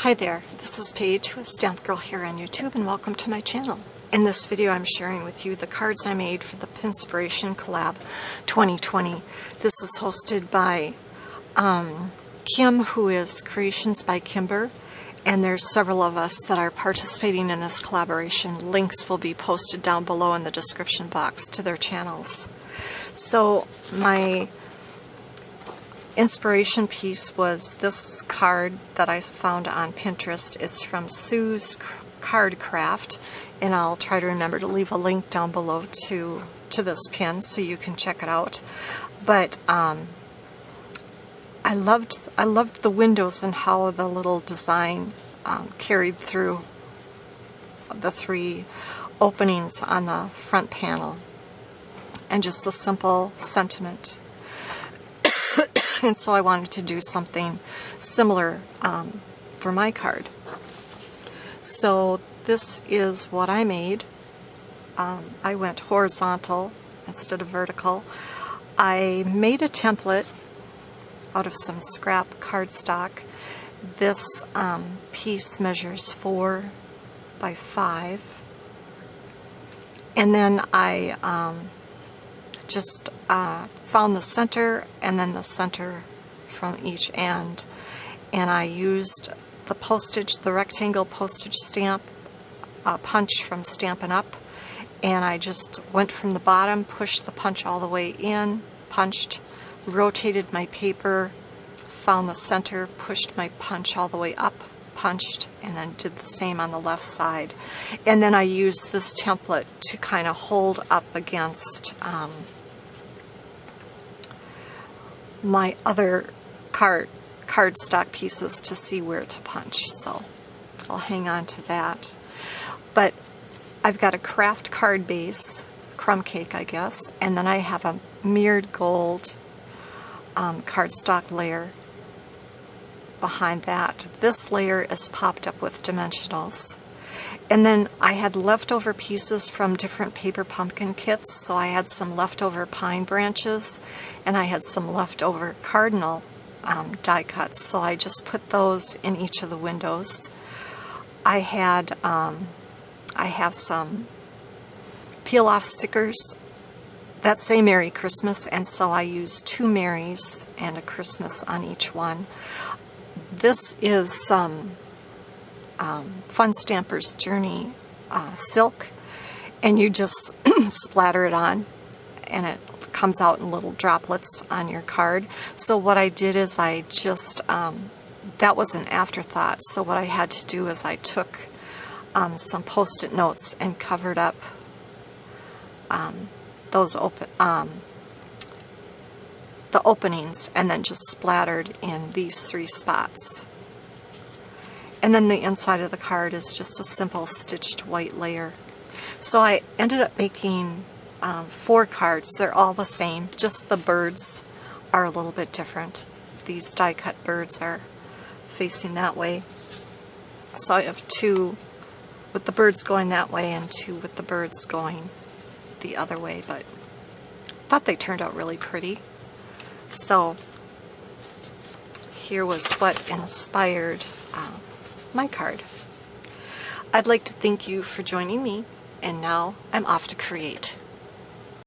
Hi there, this is Paige with Stmpgrl here on YouTube, and welcome to my channel. In this video I'm sharing with you the cards I made for the Pinspiration Collab 2020. This is hosted by Kim, who is Kreationsby Kimber, and there's several of us that are participating in this collaboration. Links will be posted down below in the description box to their channels. So my inspiration piece was this card that I found on Pinterest. It's from Sue's Card Craft, and I'll try to remember to leave a link down below to this pin so you can check it out. But I loved the windows and how the little design carried through the three openings on the front panel, and just the simple sentiment. And so I wanted to do something similar for my card. So this is what I made. I went horizontal instead of vertical. I made a template out of some scrap cardstock. This piece measures 4 by 5. And then I just found the center and then the center from each end, and I used the postage, the rectangle postage stamp punch from Stampin' Up, and I just went from the bottom, pushed the punch all the way in, punched, rotated my paper, found the center, pushed my punch all the way up, punched, and then did the same on the left side. And then I used this template to kind of hold up against my other cardstock pieces to see where to punch. So I'll hang on to that. But I've got a craft card base, crumb cake I guess, and then I have a mirrored gold cardstock layer behind that. This layer is popped up with dimensionals. And then I had leftover pieces from different paper pumpkin kits, so I had some leftover pine branches, and I had some leftover cardinal die cuts, so I just put those in each of the windows. I have some peel-off stickers that say Merry Christmas, and so I used 2 Marys and a Christmas on each one. This is some Fun Stamper's Journey silk, and you just splatter it on and it comes out in little droplets on your card. So what I did is I just, that was an afterthought, so what I had to do is I took some post-it notes and covered up those the openings, and then just splattered in these 3 spots. And then the inside of the card is just a simple stitched white layer. So I ended up making 4 cards. They're all the same, just the birds are a little bit different. These die cut birds are facing that way. So I have 2 with the birds going that way and 2 with the birds going the other way, but I thought they turned out really pretty. So here was what inspired my card. I'd like to thank you for joining me, and now I'm off to create.